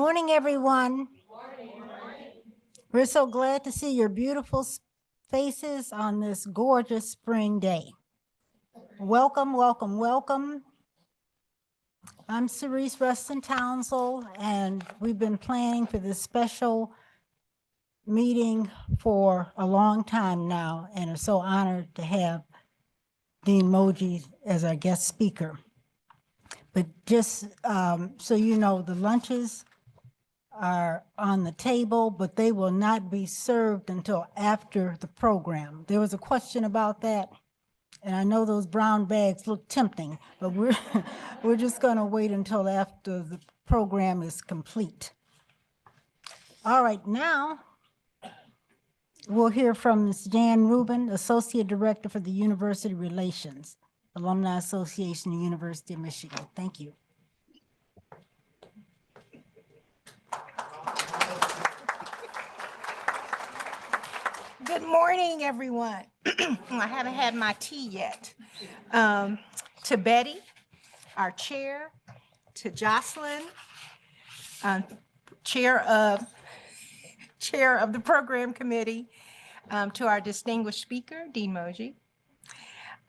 morning, everyone. We're so glad to see your beautiful faces on this gorgeous spring day. Welcome, welcome, welcome. I'm Cerise Rustin Townsell, and we've been planning for this special meeting for a long time now, and are so honored to have Dean Moje as our guest speaker. But just so you know, the lunches are on the table, but they will not be served until after the program. There was a question about that, and I know those brown bags look tempting, but we're just going to wait until after the program is complete. All right, now we'll hear from Ms. Jan Rubin, Associate Director for the University Relations, Alumni Association, University of Michigan. Thank you. Good morning, everyone. I haven't had my tea yet. To Betty, our chair, to Jocelyn, chair of the program committee, to our distinguished speaker, Dean Moje.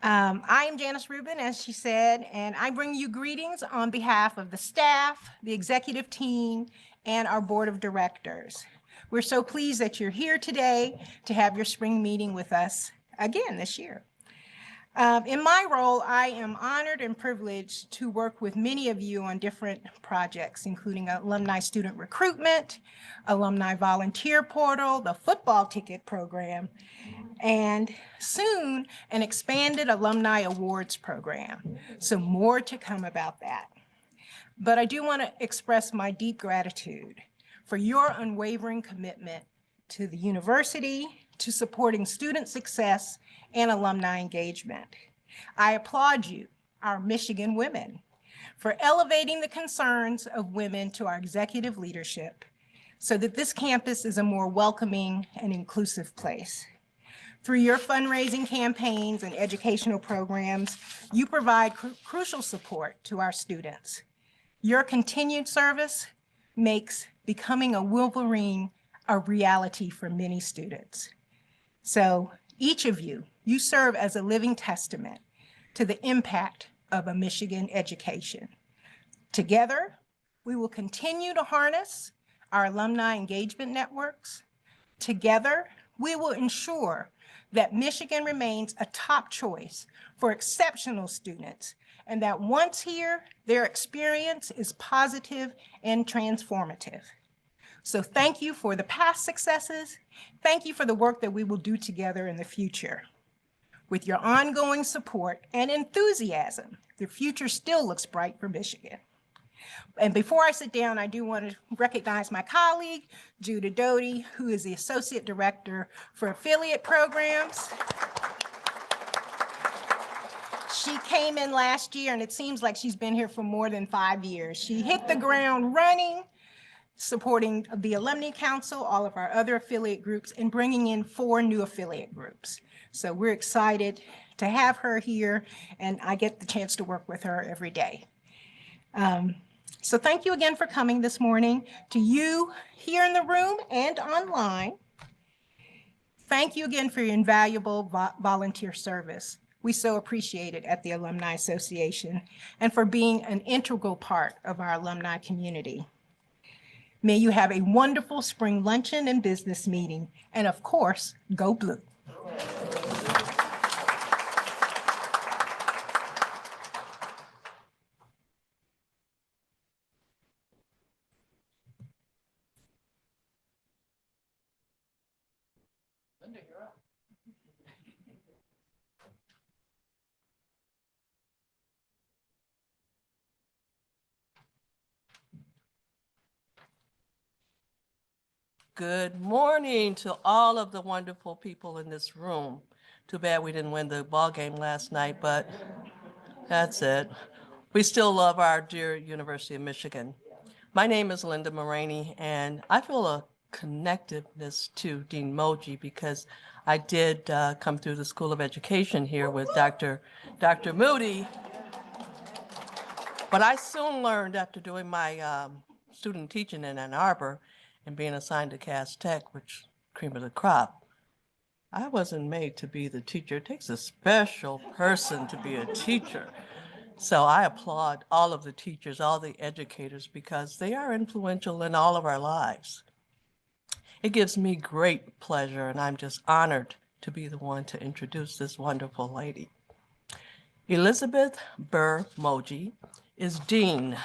I am Janice Rubin, as she said, and I bring you greetings on behalf of the staff, the executive team, and our board of directors. We're so pleased that you're here today to have your spring meeting with us again this year. In my role, I am honored and privileged to work with many of you on different projects, including alumni student recruitment, alumni volunteer portal, the football ticket program, and soon an expanded alumni awards program. So more to come about that. But I do want to express my deep gratitude for your unwavering commitment to the university, to supporting student success and alumni engagement. I applaud you, our Michigan women, for elevating the concerns of women to our executive leadership so that this campus is a more welcoming and inclusive place. Through your fundraising campaigns and educational programs, you provide crucial support to our students. Your continued service makes becoming a Wolverine a reality for many students. So each of you, you serve as a living testament to the impact of a Michigan education. Together, we will continue to harness our alumni engagement networks. Together, we will ensure that Michigan remains a top choice for exceptional students, and that once here, their experience is positive and transformative. So thank you for the past successes. Thank you for the work that we will do together in the future. With your ongoing support and enthusiasm, the future still looks bright for Michigan. And before I sit down, I do want to recognize my colleague, Judah Doty, who is the Associate Director for Affiliate Programs. She came in last year, and it seems like she's been here for more than 5 years. She hit the ground running, supporting the Alumni Council, all of our other affiliate groups, and bringing in 4 new affiliate groups. So we're excited to have her here, and I get the chance to work with her every day. So thank you again for coming this morning. To you here in the room and online, thank you again for your invaluable volunteer service. We so appreciate it at the Alumni Association, and for being an integral part of our alumni community. May you have a wonderful spring luncheon and business meeting, and of course, go blue. Good morning to all of the wonderful people in this room. Too bad we didn't win the ball game last night, but that's it. We still love our dear University of Michigan. My name is Linda Mulraney, and I feel a connectedness to Dean Moje because I did come through the School of Education here with Dr. Moody. But I soon learned after doing my student teaching in Ann Arbor and being assigned to Cass Tech, which cream of the crop. I wasn't made to be the teacher. It takes a special person to be a teacher. So I applaud all of the teachers, all the educators, because they are influential in all of our lives. It gives me great pleasure, and I'm just honored to be the one to introduce this wonderful lady. Elizabeth Birr Moje is Dean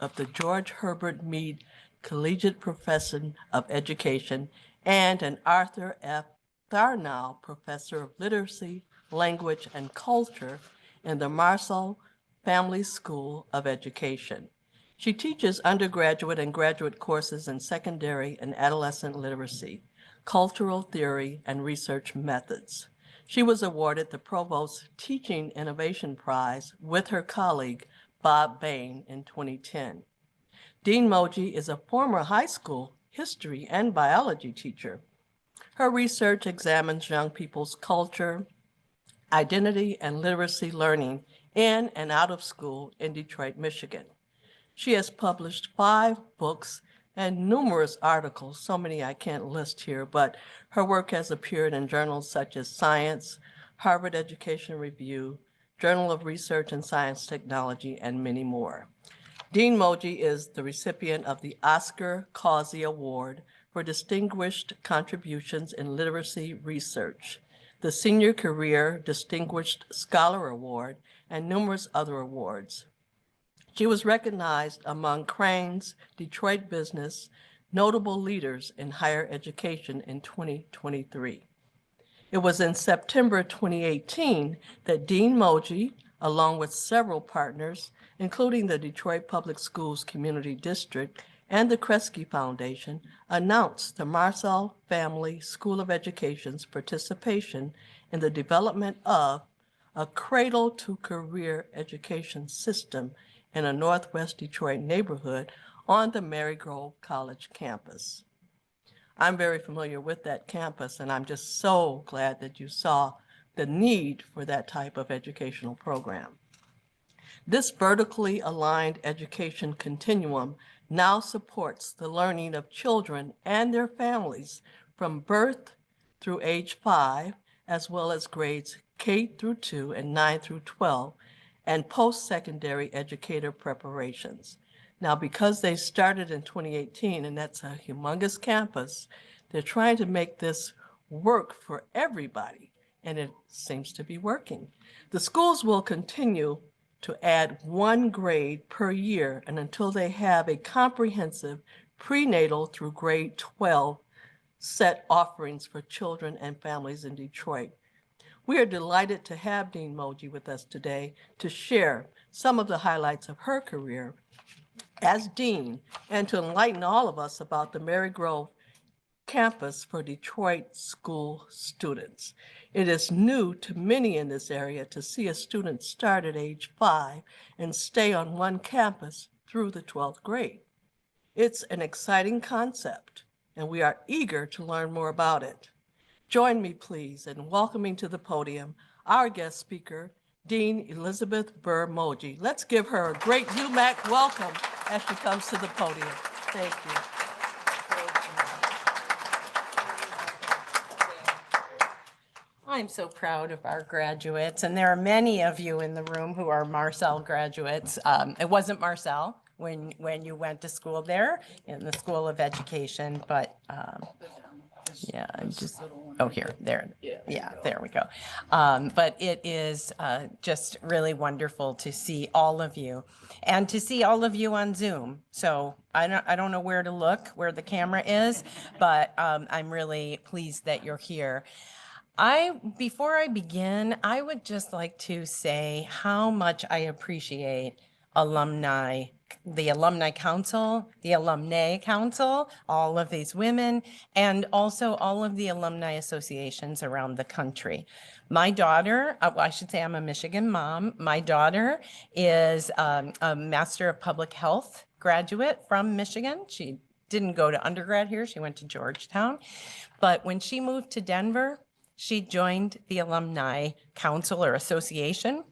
of the George Herbert Mead Collegiate Professor of Education and an Arthur F. Thurnau Professor of Literacy, Language, and Culture in the Marsal Family School of Education. She teaches undergraduate and graduate courses in secondary and adolescent literacy, cultural theory, and research methods. She was awarded the Provost's Teaching Innovation Prize with her colleague, Bob Bain, in 2010. Dean Moje is a former high school history and biology teacher. Her research examines young people's culture, identity, and literacy learning in and out of school in Detroit, Michigan. She has published 5 books and numerous articles, so many I can't list here, but her work has appeared in journals such as Science, Harvard Education Review, Journal of Research and Science Technology, and many more. Dean Moje is the recipient of the Oscar Causey Award for Distinguished Contributions in Literacy Research, the Senior Career Distinguished Scholar Award, and numerous other awards. She was recognized among Crain's Detroit Business Notable Leaders in Higher Education in 2023. It was in September 2018 that Dean Moje, along with several partners, including the Detroit Public Schools Community District and the Kresge Foundation, announced the Marsal Family School of Education's participation in the development of a cradle-to-career education system in a Northwest Detroit neighborhood on the Marygrove College campus. I'm very familiar with that campus, and I'm just so glad that you saw the need for that type of educational program. This vertically aligned education continuum now supports the learning of children and their families from birth through age 5, as well as grades K through 2 and 9 through 12, and post-secondary educator preparations. Now, because they started in 2018, and that's a humongous campus, they're trying to make this work for everybody, and it seems to be working. The schools will continue to add 1 grade per year and until they have a comprehensive prenatal through grade 12 set offerings for children and families in Detroit. We are delighted to have Dean Moje with us today to share some of the highlights of her career as dean and to enlighten all of us about the Marygrove campus for Detroit school students. It is new to many in this area to see a student start at age 5 and stay on one campus through the 12th grade. It's an exciting concept, and we are eager to learn more about it. Join me, please, in welcoming to the podium our guest speaker, Dean Elizabeth Birr Moje. Let's give her a great UMAC welcome as she comes to the podium. Thank you. I'm so proud of our graduates, and there are many of you in the room who are Marsal graduates. It wasn't Marsal when you went to school there in the School of Education, but yeah, I'm just, oh, here, there, yeah, there we go. But it is just really wonderful to see all of you and to see all of you on Zoom. So I don't know where to look, where the camera is, but I'm really pleased that you're here. Before I begin, I would just like to say how much I appreciate alumni, the Alumni Council, the Alumnae Council, all of these women, and also all of the alumni associations around the country. My daughter, I should say I'm a Michigan mom. My daughter is a Master of Public Health graduate from Michigan. She didn't go to undergrad here. She went to Georgetown. But when she moved to Denver, she joined the Alumni Council or Association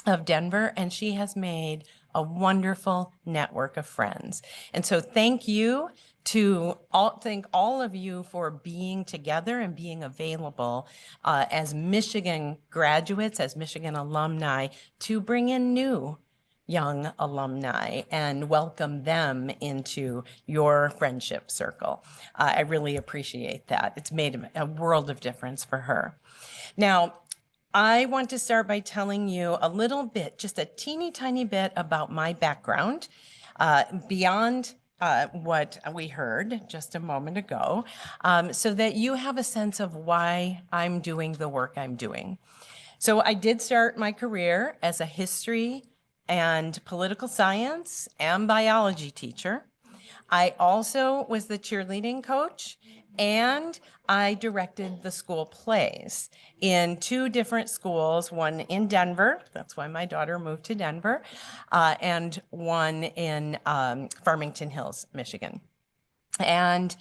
of Denver, and she has made a wonderful network of friends. And so thank you to thank all of you for being together and being available as Michigan graduates, as Michigan alumni, to bring in new young alumni and welcome them into your friendship circle. I really appreciate that. It's made a world of difference for her. Now, I want to start by telling you a little bit, just a teeny tiny bit about my background beyond what we heard just a moment ago, so that you have a sense of why I'm doing the work I'm doing. So I did start my career as a history and political science and biology teacher. I also was the cheerleading coach, and I directed the school plays in 2 different schools, one in Denver, that's why my daughter moved to Denver, and one in Farmington Hills, Michigan. And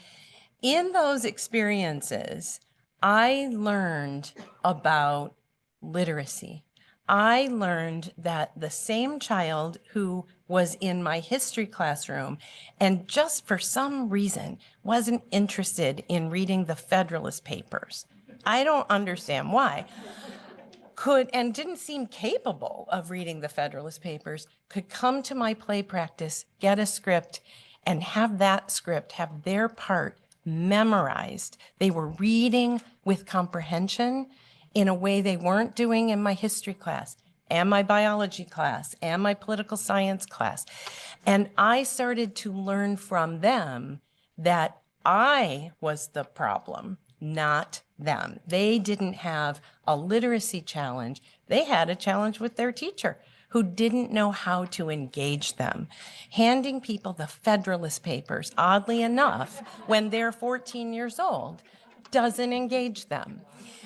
in those experiences, I learned about literacy. I learned that the same child who was in my history classroom and just for some reason wasn't interested in reading the Federalist Papers, I don't understand why, could and didn't seem capable of reading the Federalist Papers, could come to my play practice, get a script, and have that script, have their part memorized. They were reading with comprehension in a way they weren't doing in my history class and my biology class and my political science class. And I started to learn from them that I was the problem, not them. They didn't have a literacy challenge. They had a challenge with their teacher who didn't know how to engage them. Handing people the Federalist Papers, oddly enough, when they're 14 years old, doesn't engage them.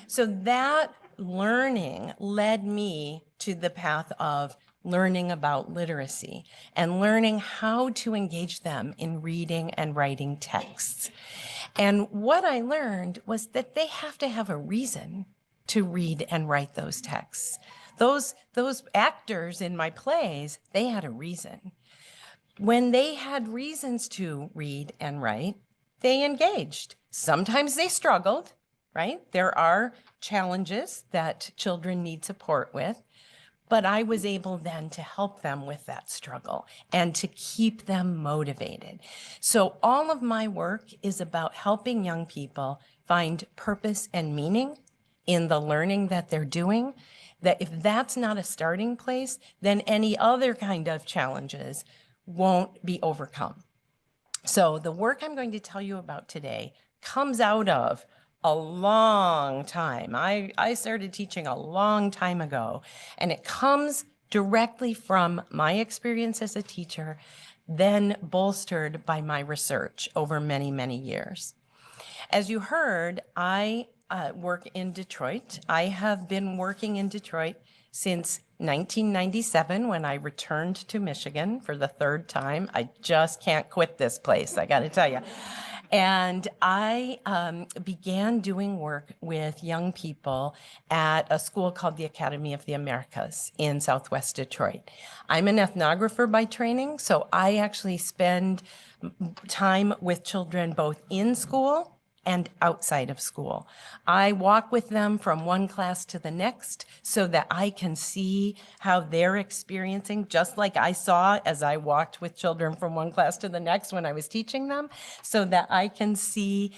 So that learning led me to the path of learning about literacy and learning how to engage them in reading and writing texts. And what I learned was that they have to have a reason to read and write those texts. Those actors in my plays, they had a reason. When they had reasons to read and write, they engaged. Sometimes they struggled, right? There are challenges that children need support with, but I was able then to help them with that struggle and to keep them motivated. So all of my work is about helping young people find purpose and meaning in the learning that they're doing, that if that's not a starting place, then any other kind of challenges won't be overcome. So the work I'm going to tell you about today comes out of a long time. I started teaching a long time ago, and it comes directly from my experience as a teacher, then bolstered by my research over many, many years. As you heard, I work in Detroit. I have been working in Detroit since 1997 when I returned to Michigan for the 3rd time. I just can't quit this place, I got to tell you. And I began doing work with young people at a school called the Academy of the Americas in Southwest Detroit. I'm an ethnographer by training, so I actually spend time with children both in school and outside of school. I walk with them from one class to the next so that I can see how they're experiencing, just like I saw as I walked with children from one class to the next when I was teaching them, so that I can see,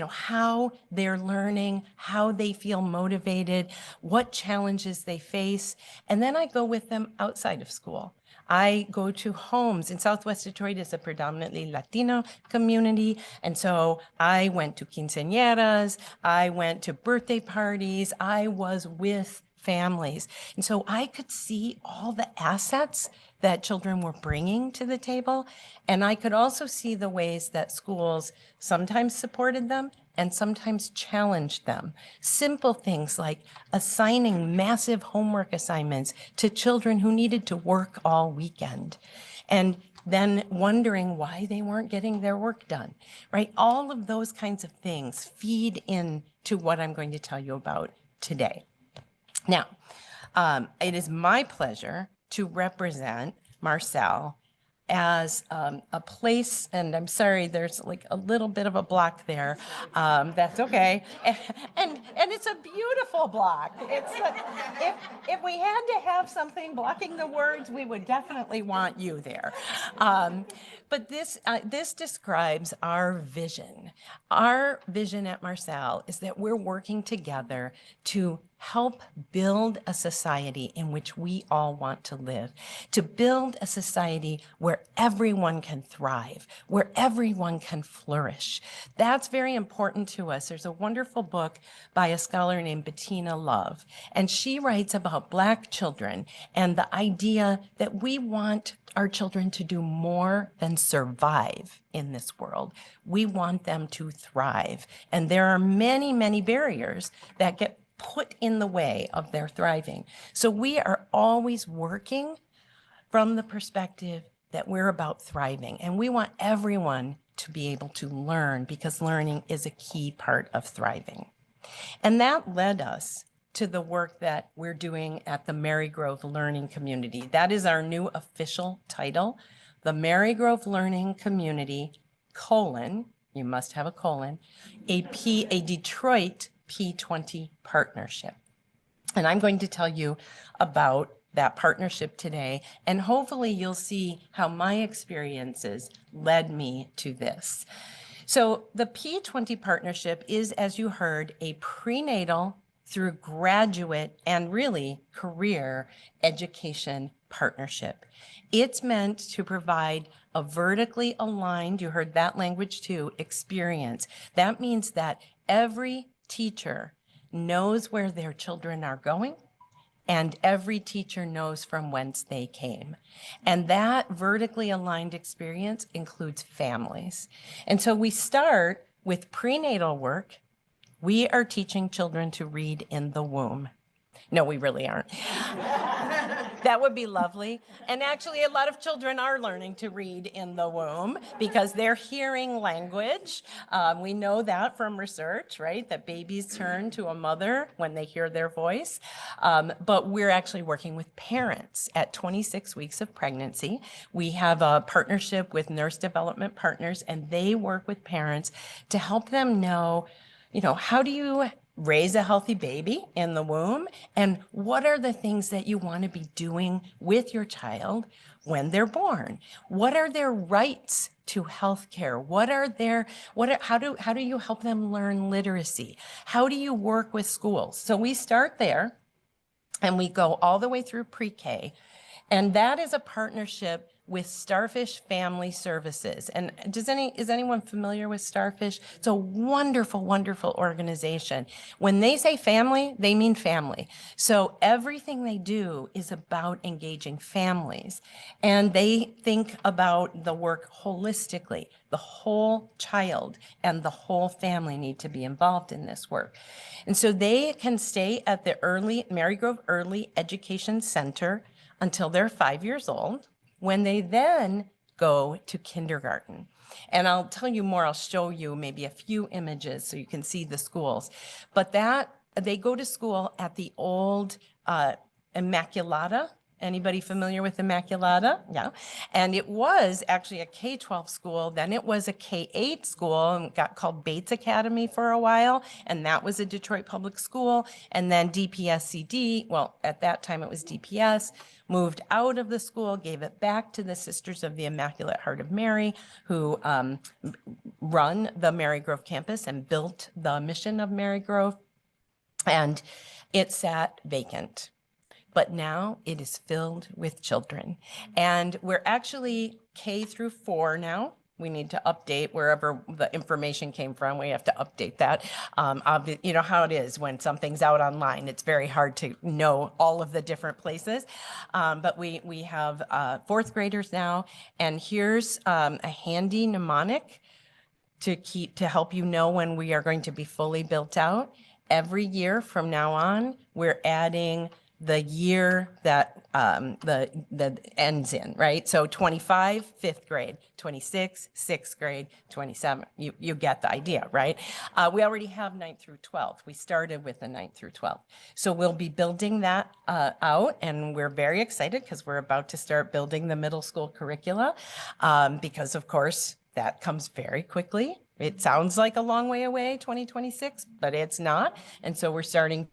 how they're learning, how they feel motivated, what challenges they face. And then I go with them outside of school. I go to homes. In Southwest Detroit is a predominantly Latino community. And so I went to quinceañeras, I went to birthday parties, I was with families. And so I could see all the assets that children were bringing to the table. And I could also see the ways that schools sometimes supported them and sometimes challenged them. Simple things like assigning massive homework assignments to children who needed to work all weekend, and then wondering why they weren't getting their work done, right? All of those kinds of things feed into what I'm going to tell you about today. Now, it is my pleasure to represent Marsal as a place, and I'm sorry, there's like a little bit of a block there. That's okay. And it's a beautiful block. If we had to have something blocking the words, we would definitely want you there. But this describes our vision. Our vision at Marsal is that we're working together to help build a society in which we all want to live, to build a society where everyone can thrive, where everyone can flourish. That's very important to us. There's a wonderful book by a scholar named Bettina Love, and she writes about Black children and the idea that we want our children to do more than survive in this world. We want them to thrive. And there are many, many barriers that get put in the way of their thriving. So we are always working from the perspective that we're about thriving. And we want everyone to be able to learn, because learning is a key part of thriving. And that led us to the work that we're doing at the Marygrove Learning Community. That is our new official title, the Marygrove Learning Community, you must have a colon, a Detroit P20 partnership. And I'm going to tell you about that partnership today, and hopefully you'll see how my experiences led me to this. So the P20 partnership is, as you heard, a prenatal through graduate and really career education partnership. It's meant to provide a vertically aligned, you heard that language too, experience. That means that every teacher knows where their children are going, and every teacher knows from whence they came. And that vertically aligned experience includes families. And so we start with prenatal work. We are teaching children to read in the womb. No, we really aren't. That would be lovely. And actually, a lot of children are learning to read in the womb because they're hearing language. We know that from research, right? That babies turn to a mother when they hear their voice. But we're actually working with parents at 26 weeks of pregnancy. We have a partnership with Nurse Development Partners, and they work with parents to help them know, how do you raise a healthy baby in the womb, and what are the things that you want to be doing with your child when they're born? What are their rights to health care? How do you help them learn literacy? How do you work with schools? So we start there and we go all the way through pre-K, and that is a partnership with Starfish Family Services. And is anyone familiar with Starfish? It's a wonderful, wonderful organization. When they say family, they mean family. So everything they do is about engaging families. And they think about the work holistically. The whole child and the whole family need to be involved in this work. And so they can stay at the Marygrove Early Education Center until they're 5 years old, when they then go to kindergarten. And I'll tell you more, I'll show you maybe a few images so you can see the schools. But they go to school at the old Immaculata. Anybody familiar with Immaculata? Yeah. And it was actually a K-12 school. Then it was a K-8 school and got called Bates Academy for a while. And that was a Detroit public school. And then DPSCD, well, at that time it was DPS, moved out of the school, gave it back to the Sisters of the Immaculate Heart of Mary, who run the Marygrove campus and built the mission of Marygrove. And it sat vacant. But now it is filled with children. And we're actually K through 4 now. We need to update wherever the information came from. We have to update that. You know how it is when something's out online. It's very hard to know all of the different places. But we have 4th graders now. And here's a handy mnemonic to help you know when we are going to be fully built out. Every year from now on, we're adding the year that the ends in, right? So 25, fifth grade, 26, sixth grade, 27. You get the idea, right? We already have 9th through 12th. We started with the 9th through 12th. So we'll be building that out, and we're very excited because we're about to start building the middle school curricula because, of course, that comes very quickly. It sounds like a long way away, 2026, but it's not. And so we're starting.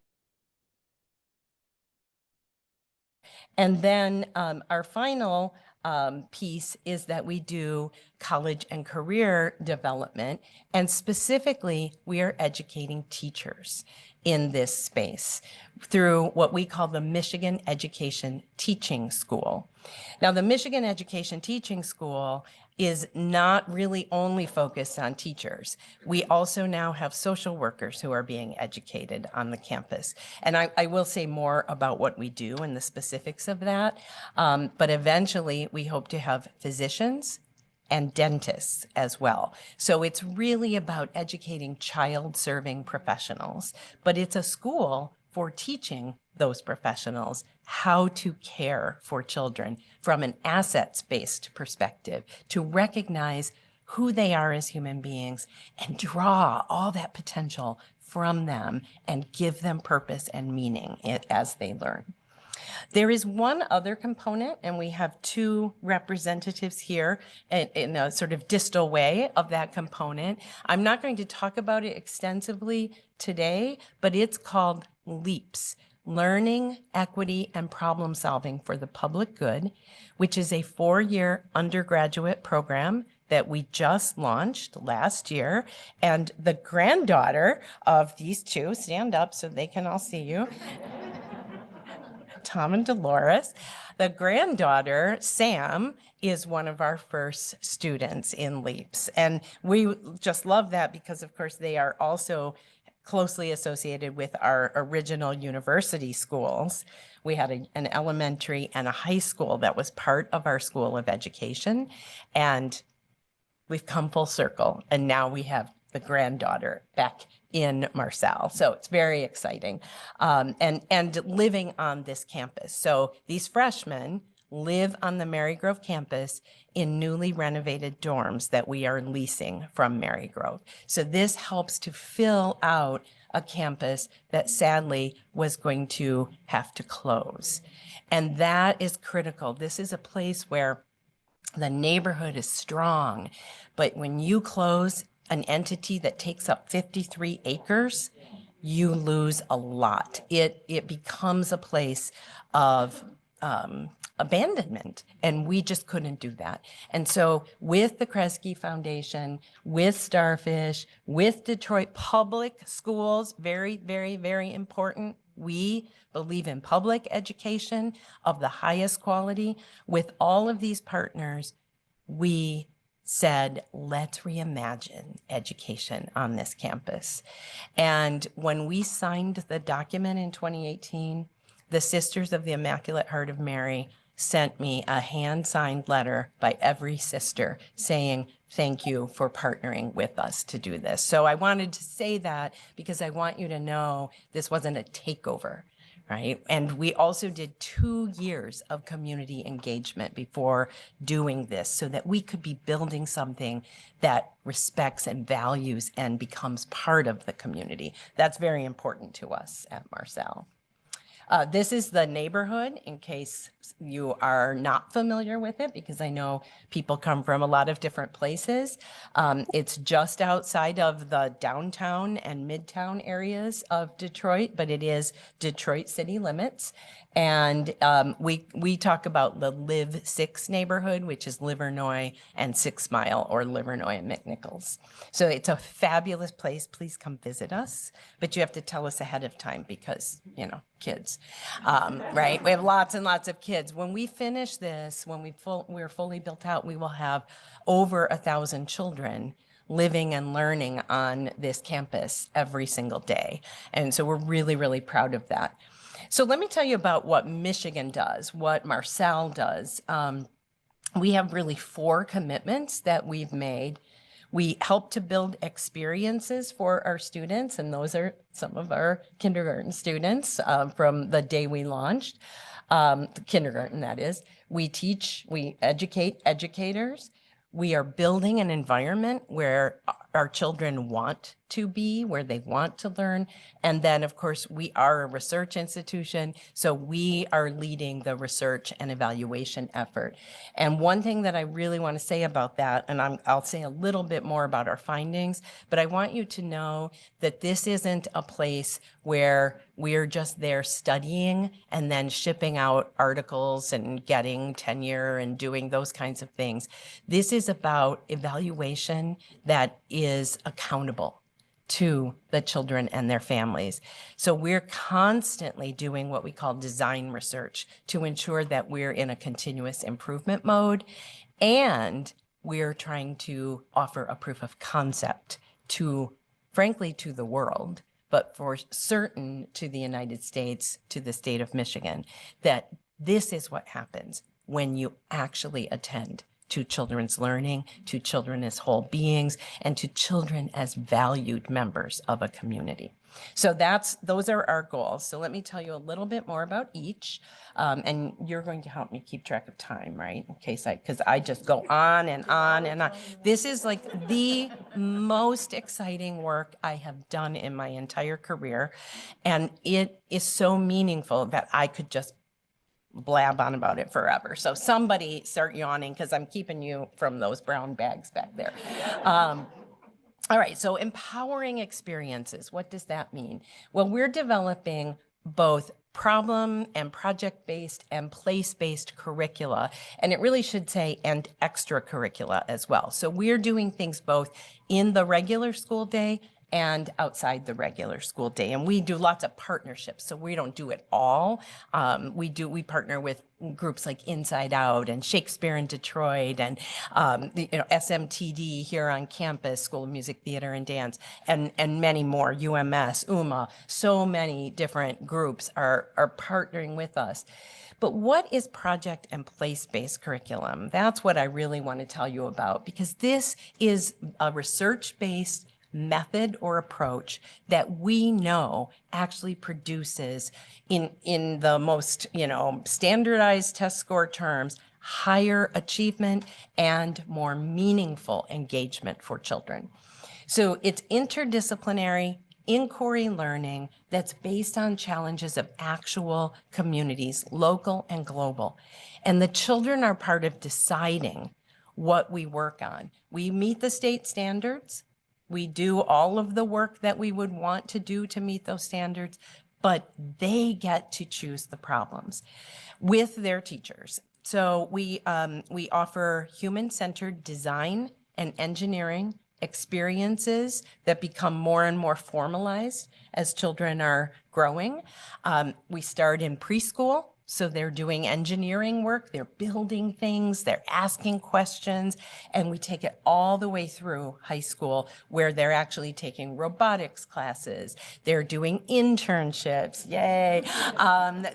And then our final piece is that we do college and career development. And specifically, we are educating teachers in this space through what we call the Michigan Education Teaching School. Now, the Michigan Education Teaching School is not really only focused on teachers. We also now have social workers who are being educated on the campus. And I will say more about what we do and the specifics of that. But eventually, we hope to have physicians and dentists as well. So it's really about educating child-serving professionals, but it's a school for teaching those professionals how to care for children from an assets-based perspective, to recognize who they are as human beings and draw all that potential from them and give them purpose and meaning as they learn. There is one other component, and we have two representatives here in a sort of distal way of that component. I'm not going to talk about it extensively today, but it's called LEAPS, Learning, Equity, and Problem Solving for the Public Good, which is a 4-year undergraduate program that we just launched last year. And the granddaughter of these two, stand up so they can all see you, Tom and Dolores. The granddaughter, Sam, is one of our first students in LEAPS. And we just love that because, of course, they are also closely associated with our original university schools. We had an elementary and a high school that was part of our School of Education. And we've come full circle. And now we have the granddaughter back in Marsal. So it's very exciting. And living on this campus. So these freshmen live on the Marygrove campus in newly renovated dorms that we are leasing from Marygrove. So this helps to fill out a campus that sadly was going to have to close. And that is critical. This is a place where the neighborhood is strong, but when you close an entity that takes up 53 acres, you lose a lot. It becomes a place of abandonment, and we just couldn't do that. And so with the Kresge Foundation, with Starfish, with Detroit Public Schools, very, very, very important. We believe in public education of the highest quality. With all of these partners, we said, let's reimagine education on this campus. And when we signed the document in 2018, the Sisters of the Immaculate Heart of Mary sent me a hand-signed letter by every sister saying, thank you for partnering with us to do this. So I wanted to say that because I want you to know this wasn't a takeover, right? And we also did 2 years of community engagement before doing this so that we could be building something that respects and values and becomes part of the community. That's very important to us at Marsal. This is the neighborhood in case you are not familiar with it, because I know people come from a lot of different places. It's just outside of the downtown and midtown areas of Detroit, but it is Detroit city limits. And we talk about the Live 6 neighborhood, which is Livernois and 6 Mile, or Livernois and McNichols. So it's a fabulous place. Please come visit us, but you have to tell us ahead of time because, you know, kids, right? We have lots and lots of kids. When we finish this, when we're fully built out, we will have over 1,000 children living and learning on this campus every single day. And so we're really, really proud of that. So let me tell you about what Michigan does, what Marsal does. We have really 4 commitments that we've made. We help to build experiences for our students, and those are some of our kindergarten students from the day we launched, kindergarten that is. We teach, we educate educators. We are building an environment where our children want to be, where they want to learn. And then, of course, we are a research institution, so we are leading the research and evaluation effort. And one thing that I really want to say about that, and I'll say a little bit more about our findings, but I want you to know that this isn't a place where we're just there studying and then shipping out articles and getting tenure and doing those kinds of things. This is about evaluation that is accountable to the children and their families. So we're constantly doing what we call design research to ensure that we're in a continuous improvement mode, and we're trying to offer a proof of concept to, frankly, to the world, but for certain to the United States, to the state of Michigan, that this is what happens when you actually attend to children's learning, to children as whole beings, and to children as valued members of a community. So those are our goals. So let me tell you a little bit more about each, and you're going to help me keep track of time, right? In case because I just go on and on and on. This is like the most exciting work I have done in my entire career, and it is so meaningful that I could just blab on about it forever. So somebody start yawning because I'm keeping you from those brown bags back there. All right, so empowering experiences, what does that mean? Well, we're developing both problem and project-based and place-based curricula, and it really should say and extracurricula as well. So we're doing things both in the regular school day and outside the regular school day. And we do lots of partnerships, so we don't do it all. We partner with groups like Inside Out and Shakespeare in Detroit and SMTD here on campus, School of Music, Theater, and Dance, and many more, UMS, UMA, so many different groups are partnering with us. But what is project and place-based curriculum? That's what I really want to tell you about, because this is a research-based method or approach that we know actually produces in the most, standardized test score terms, higher achievement and more meaningful engagement for children. So it's interdisciplinary inquiry learning that's based on challenges of actual communities, local and global. And the children are part of deciding what we work on. We meet the state standards. We do all of the work that we would want to do to meet those standards, but they get to choose the problems with their teachers. So we offer human-centered design and engineering experiences that become more and more formalized as children are growing. We start in preschool. So they're doing engineering work, they're building things, they're asking questions, and we take it all the way through high school where they're actually taking robotics classes, they're doing internships, yay.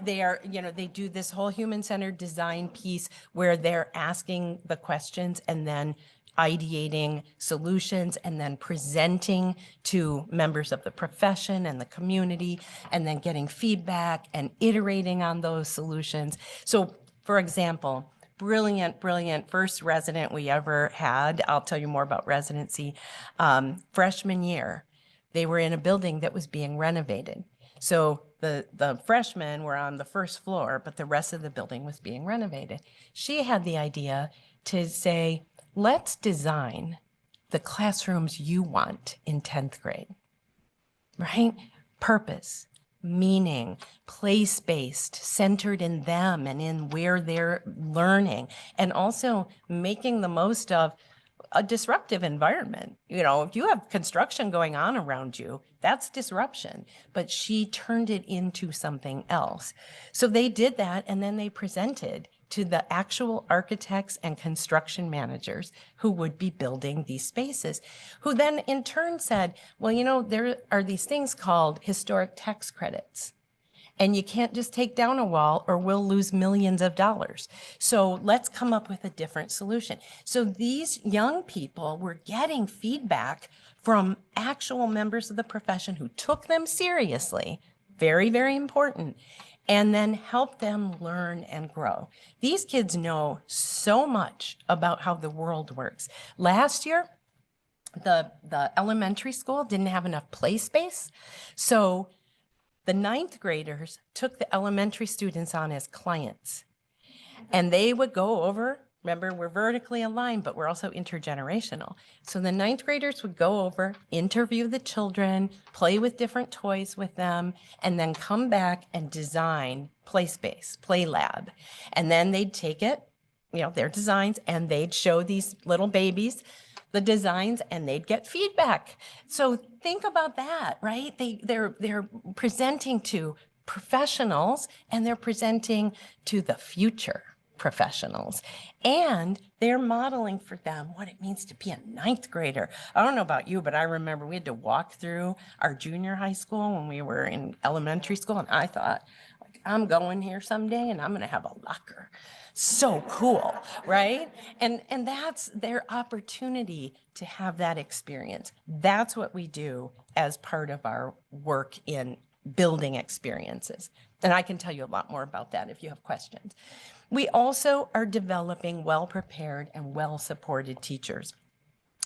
They do this whole human-centered design piece where they're asking the questions and then ideating solutions and then presenting to members of the profession and the community and then getting feedback and iterating on those solutions. So for example, brilliant first resident we ever had, I'll tell you more about residency, freshman year, they were in a building that was being renovated. So the freshmen were on the first floor, but the rest of the building was being renovated. She had the idea to say, let's design the classrooms you want in 10th grade, right? Purpose, meaning, place-based, centered in them and in where they're learning, and also making the most of a disruptive environment. If you have construction going on around you, that's disruption, but she turned it into something else. So they did that, and then they presented to the actual architects and construction managers who would be building these spaces, who then in turn said, well, there are these things called historic tax credits. And you can't just take down a wall or we'll lose millions of dollars. So let's come up with a different solution. So these young people were getting feedback from actual members of the profession who took them seriously, very, very important, and then help them learn and grow. These kids know so much about how the world works. Last year, the elementary school didn't have enough play space. So the ninth graders took the elementary students on as clients. And they would go over, remember, we're vertically aligned, but we're also intergenerational. So the ninth graders would go over, interview the children, play with different toys with them, and then come back and design play space, play lab. And then they'd take it, their designs, and they'd show these little babies the designs and they'd get feedback. So think about that, right? They're presenting to professionals and they're presenting to the future professionals, and they're modeling for them what it means to be a ninth grader. I don't know about you, but I remember we had to walk through our junior high school when we were in elementary school, and I thought, like, I'm going here someday and I'm going to have a locker. So cool, right? And that's their opportunity to have that experience. That's what we do as part of our work in building experiences. And I can tell you a lot more about that if you have questions. We also are developing well-prepared and well-supported teachers.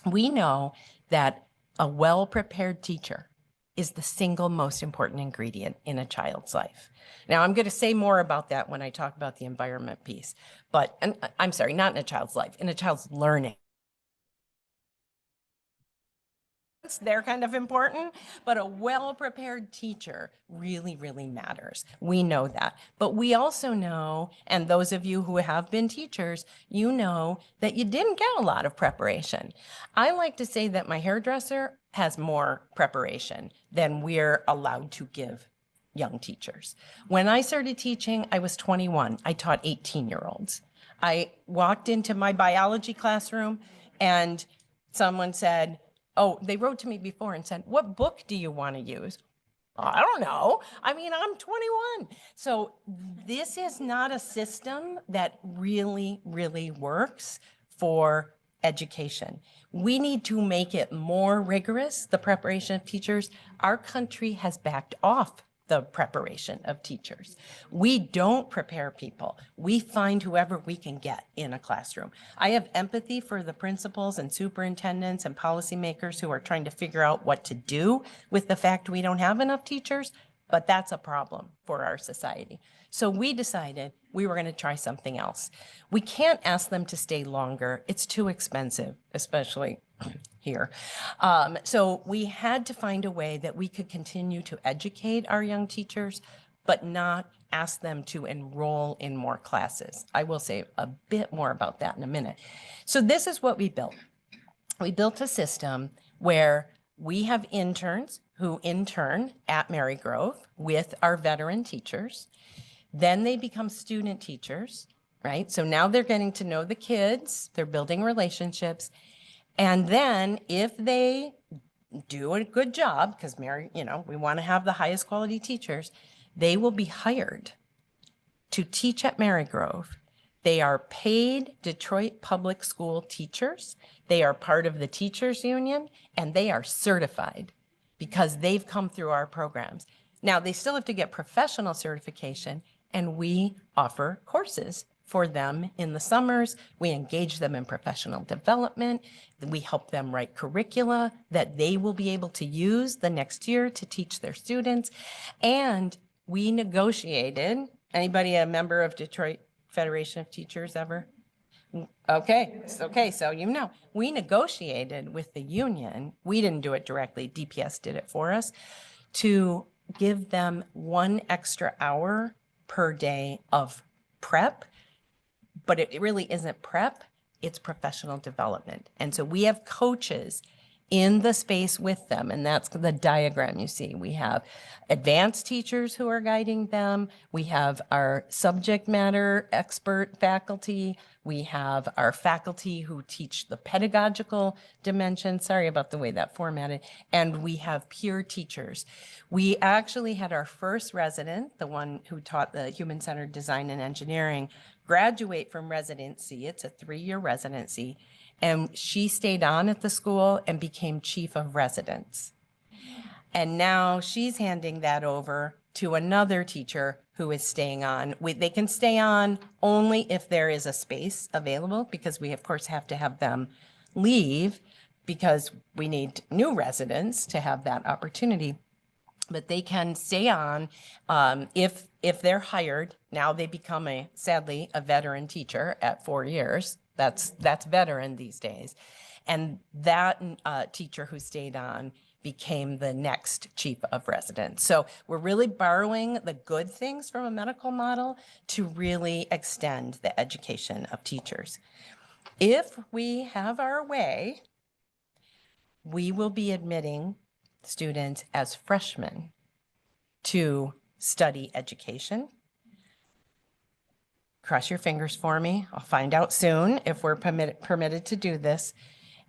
We know that a well-prepared teacher is the single most important ingredient in a child's life. Now, I'm going to say more about that when I talk about the environment piece, but I'm sorry, not in a child's life, in a child's learning. They're kind of important, but a well-prepared teacher really, really matters. We know that. But we also know, and those of you who have been teachers, you know that you didn't get a lot of preparation. I like to say that my hairdresser has more preparation than we're allowed to give young teachers. When I started teaching, I was 21. I taught 18-year-olds. I walked into my biology classroom and someone said, they wrote to me before and said, what book do you want to use? I don't know. I mean, I'm 21. So this is not a system that really, really works for education. We need to make it more rigorous, the preparation of teachers. Our country has backed off the preparation of teachers. We don't prepare people. We find whoever we can get in a classroom. I have empathy for the principals and superintendents and policymakers who are trying to figure out what to do with the fact we don't have enough teachers, but that's a problem for our society. So we decided we were going to try something else. We can't ask them to stay longer. It's too expensive, especially here. So we had to find a way that we could continue to educate our young teachers, but not ask them to enroll in more classes. I will say a bit more about that in a minute. So this is what we built. We built a system where we have interns who intern at Marygrove with our veteran teachers. Then they become student teachers, right? So now they're getting to know the kids, they're building relationships. And then if they do a good job, because we want to have the highest quality teachers, they will be hired to teach at Marygrove. They are paid Detroit Public School teachers. They are part of the teachers union, and they are certified because they've come through our programs. Now, they still have to get professional certification, and we offer courses for them in the summers. We engage them in professional development. We help them write curricula that they will be able to use the next year to teach their students. And we negotiated, anybody a member of Detroit Federation of Teachers ever? Okay, so we negotiated with the union. We didn't do it directly, DPS did it for us, to give them 1 extra hour per day of prep. But it really isn't prep, it's professional development. And so we have coaches in the space with them. And that's the diagram you see. We have advanced teachers who are guiding them. We have our subject matter expert faculty. We have our faculty who teach the pedagogical dimension. Sorry about the way that formatted. And we have peer teachers. We actually had our first resident, the one who taught the human-centered design and engineering, graduate from residency. It's a 3-year residency. And she stayed on at the school and became chief of residence. And now she's handing that over to another teacher who is staying on. They can stay on only if there is a space available, because we of course have to have them leave because we need new residents to have that opportunity. But they can stay on if they're hired. Now they become sadly a veteran teacher at 4 years. That's veteran these days. And that teacher who stayed on became the next chief of residence. So we're really borrowing the good things from a medical model to really extend the education of teachers. If we have our way, we will be admitting students as freshmen to study education. Cross your fingers for me. I'll find out soon if we're permitted to do this.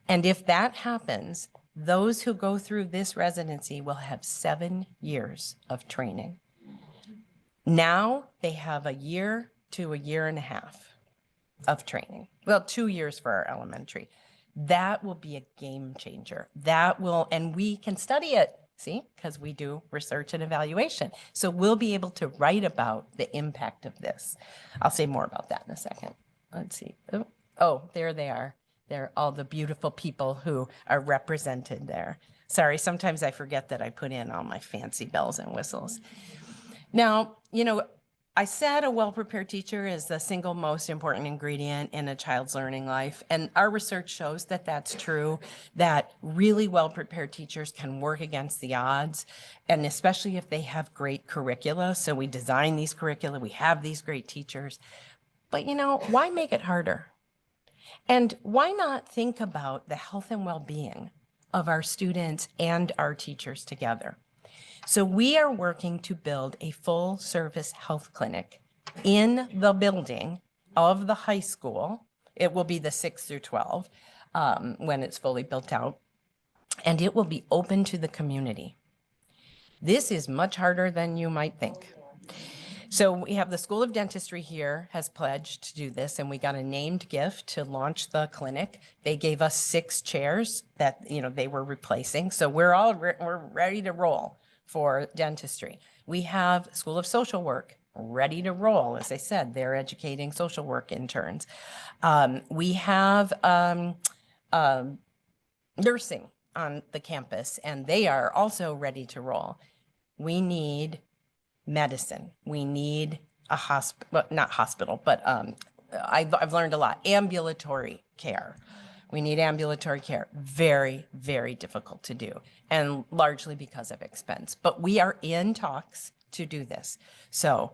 And if that happens, those who go through this residency will have 7 years of training. Now they have a year to a year and a half of training. Well, 2 years for our elementary. That will be a game changer. And we can study it, see, because we do research and evaluation. So we'll be able to write about the impact of this. I'll say more about that in a second. Let's see. Oh, there they are. They're all the beautiful people who are represented there. Sorry, sometimes I forget that I put in all my fancy bells and whistles. Now, I said a well-prepared teacher is the single most important ingredient in a child's learning life. And our research shows that that's true, that really well-prepared teachers can work against the odds, and especially if they have great curricula. So we design these curricula, we have these great teachers. But why make it harder? And why not think about the health and well-being of our students and our teachers together? So we are working to build a full-service health clinic in the building of the high school. It will be the 6 through 12 when it's fully built out, and it will be open to the community. This is much harder than you might think. So we have the School of Dentistry here has pledged to do this, and we got a named gift to launch the clinic. They gave us 6 chairs that they were replacing, so we're ready to roll for dentistry. We have School of Social Work ready to roll. As I said, they're educating social work interns. We have nursing on the campus, and they are also ready to roll. We need medicine. We need a hospital, not hospital, but I've learned a lot. Ambulatory care. We need ambulatory care. Very, very difficult to do, and largely because of expense. But we are in talks to do this. So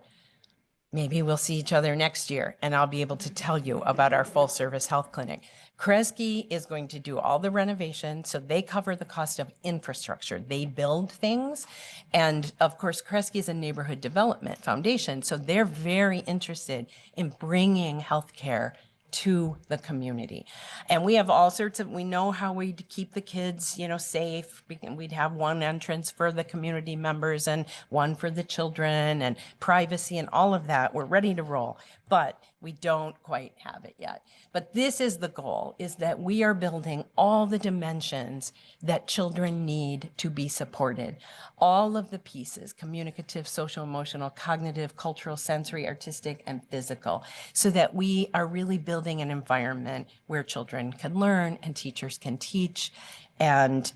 maybe we'll see each other next year, and I'll be able to tell you about our full service health clinic. Kresge is going to do all the renovations, so they cover the cost of infrastructure. They build things. And of course, Kresge is a neighborhood development foundation, so they're very interested in bringing healthcare to the community. And we have all sorts of, we know how we keep the kids, safe. We'd have one entrance for the community members and one for the children, and privacy and all of that. We're ready to roll, but we don't quite have it yet. But this is the goal, is that we are building all the dimensions that children need to be supported. All of the pieces: communicative, social, emotional, cognitive, cultural, sensory, artistic, and physical, so that we are really building an environment where children can learn and teachers can teach, and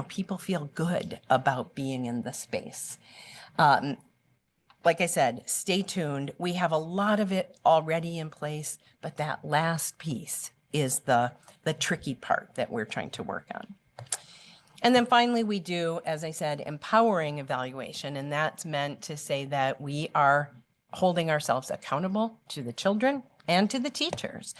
people feel good about being in the space. Like I said, stay tuned. We have a lot of it already in place, but that last piece is the tricky part that we're trying to work on. And then finally, we do, as I said, empowering evaluation, and that's meant to say that we are holding ourselves accountable to the children and to the teachers.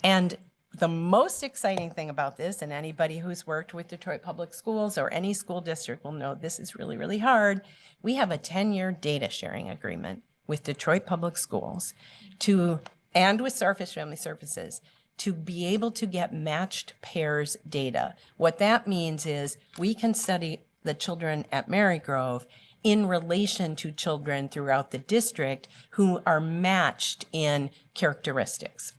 And the most exciting thing about this, and anybody who's worked with Detroit Public Schools or any school district will know this is really, really hard. We have a 10-year data sharing agreement with Detroit Public Schools and with Starfish Family Services to be able to get matched pairs data. What that means is we can study the children at Marygrove in relation to children throughout the district who are matched in characteristics.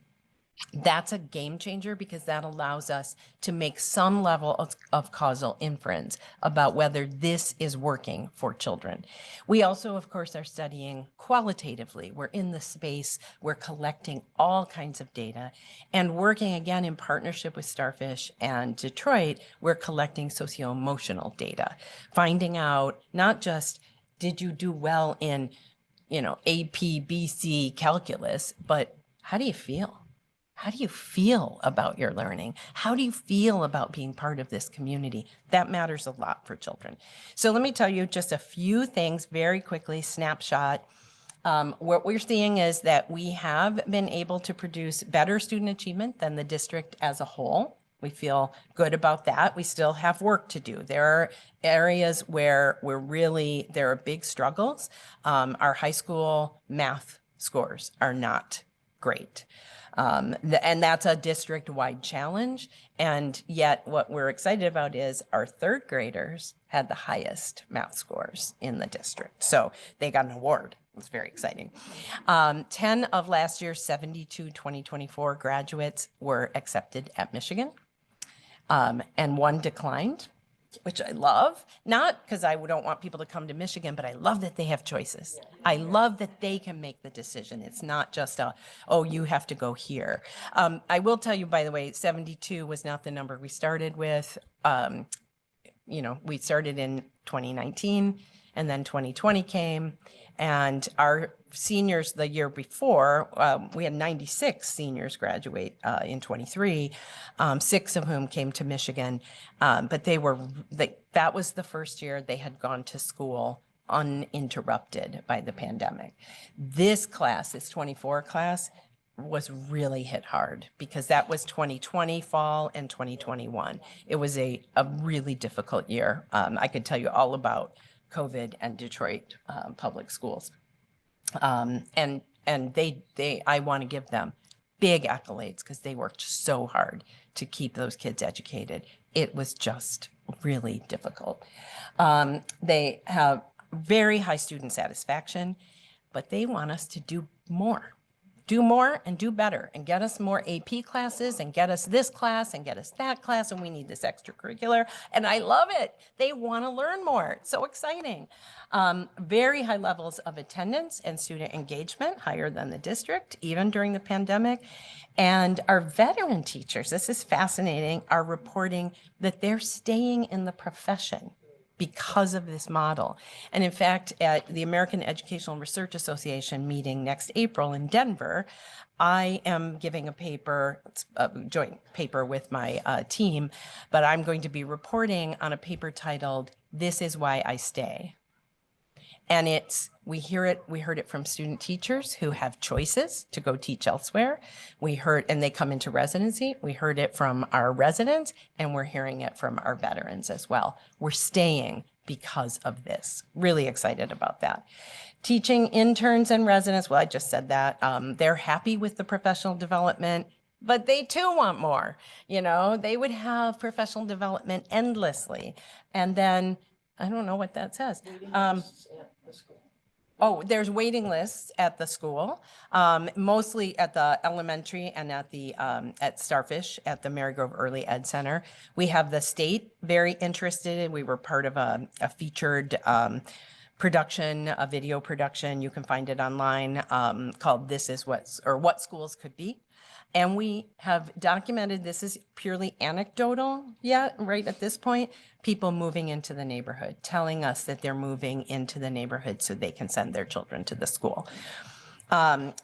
That's a game changer because that allows us to make some level of causal inference about whether this is working for children. We also, of course, are studying qualitatively. We're in the space, we're collecting all kinds of data, and working again in partnership with Starfish and Detroit, we're collecting socio-emotional data, finding out not just did you do well in, AP, BC calculus, but how do you feel? How do you feel about your learning? How do you feel about being part of this community? That matters a lot for children. So let me tell you just a few things very quickly, snapshot. What we're seeing is that we have been able to produce better student achievement than the district as a whole. We feel good about that. We still have work to do. There are areas where there are big struggles. Our high school math scores are not great. And that's a district-wide challenge. And yet what we're excited about is our third graders had the highest math scores in the district. So they got an award. It was very exciting. 10 of last year's 72 2024 graduates were accepted at Michigan, and one declined, which I love, not because I don't want people to come to Michigan, but I love that they have choices. I love that they can make the decision. It's not just you have to go here. I will tell you, by the way, 72 was not the number we started with. We started in 2019 and then 2020 came, and our seniors the year before, we had 96 seniors graduate in 23, 6 of whom came to Michigan, but that was the first year they had gone to school uninterrupted by the pandemic. This 24 class, was really hit hard because that was 2020 fall and 2021. It was a really difficult year. I could tell you all about COVID and Detroit public schools. And I want to give them big accolades because they worked so hard to keep those kids educated. It was just really difficult. They have very high student satisfaction, but they want us to do more and do better and get us more AP classes and get us this class and get us that class. And we need this extracurricular. And I love it. They want to learn more. It's so exciting. Very high levels of attendance and student engagement, higher than the district, even during the pandemic. And our veteran teachers, this is fascinating, are reporting that they're staying in the profession because of this model. And in fact, at the American Educational Research Association meeting next April in Denver, I am giving a paper, a joint paper with my team, but I'm going to be reporting on a paper titled, "This is Why I Stay." And we heard it from student teachers who have choices to go teach elsewhere. And they come into residency. We heard it from our residents, and we're hearing it from our veterans as well. We're staying because of this. Really excited about that. Teaching interns and residents, well, I just said that. They're happy with the professional development, but they too want more. They would have professional development endlessly. And then, I don't know what that says. There's waiting lists at the school, mostly at the elementary and at Starfish at the Marygrove Early Ed Center. We have the state very interested. We were part of a featured production, a video production. You can find it online called What Schools Could Be. And we have documented, this is purely anecdotal yet, right at this point, people moving into the neighborhood, telling us that they're moving into the neighborhood so they can send their children to the school.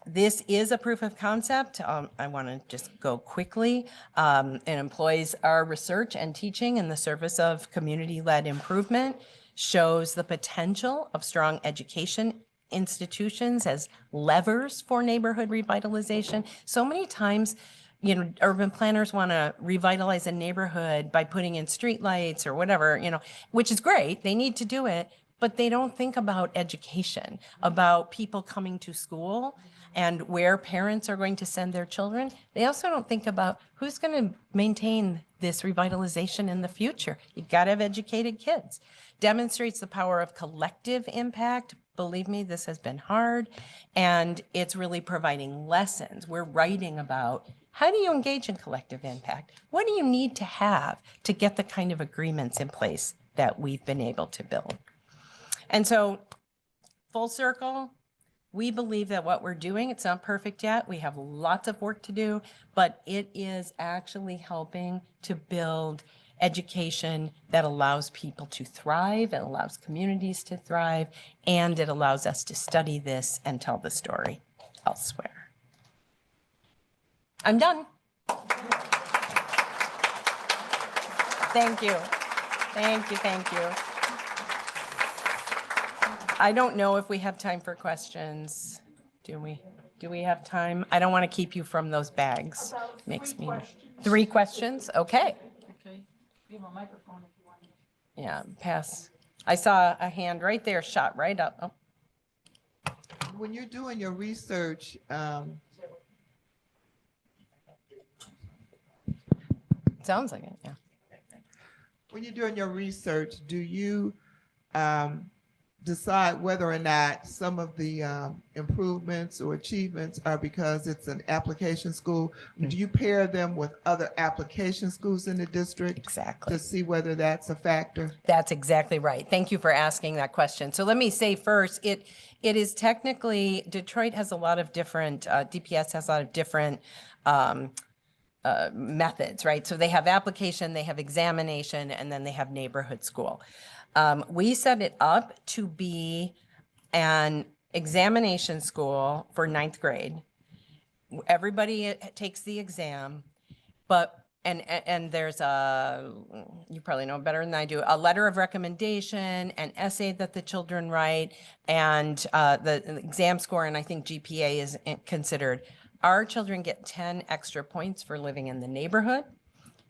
This is a proof of concept. I want to just go quickly. It employs our research and teaching in the service of community-led improvement, shows the potential of strong education institutions as levers for neighborhood revitalization. So many times urban planners want to revitalize a neighborhood by putting in streetlights or whatever, which is great. They need to do it, but they don't think about education, about people coming to school and where parents are going to send their children. They also don't think about who's going to maintain this revitalization in the future. You've got to have educated kids. Demonstrates the power of collective impact. Believe me, this has been hard, and it's really providing lessons. We're writing about how do you engage in collective impact? What do you need to have to get the kind of agreements in place that we've been able to build? And so, full circle, we believe that what we're doing, it's not perfect yet. We have lots of work to do, but it is actually helping to build education that allows people to thrive, it allows communities to thrive, and it allows us to study this and tell the story elsewhere. I'm done. Thank you. Thank you, thank you. I don't know if we have time for questions. Do we? Do we have time? I don't want to keep you from those bags. Makes me 3 questions. Okay. Okay. You have a microphone if you want. Yeah, pass. I saw a hand right there, shot right up. Oh, When you're doing your research, sounds like it, yeah. when you're doing your research, do you decide whether or not some of the improvements or achievements are because it's an application school? Do you pair them with other application schools in the district Exactly. to see whether that's a factor? That's exactly right. Thank you for asking that question. So let me say first, it is technically, Detroit has a lot of different, DPS has a lot of different methods, right? So they have application, they have examination, and then they have neighborhood school. We set it up to be an examination school for 9th grade. Everybody takes the exam, but and there's you probably know better than I do, a letter of recommendation, an essay that the children write, and the exam score, and I think GPA is considered. Our children get 10 extra points for living in the neighborhood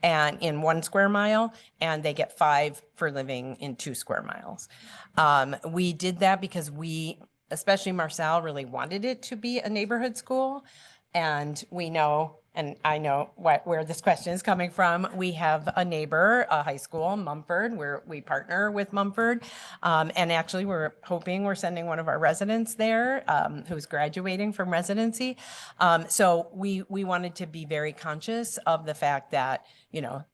and in 1 square mile, and they get 5 for living in 2 square miles. We did that because especially Marsal, really wanted it to be a neighborhood school. And we know, and I know where this question is coming from. We have a neighbor, a high school, Mumford, where we partner with Mumford. And actually, we're sending one of our residents there who's graduating from residency. So we wanted to be very conscious of the fact that,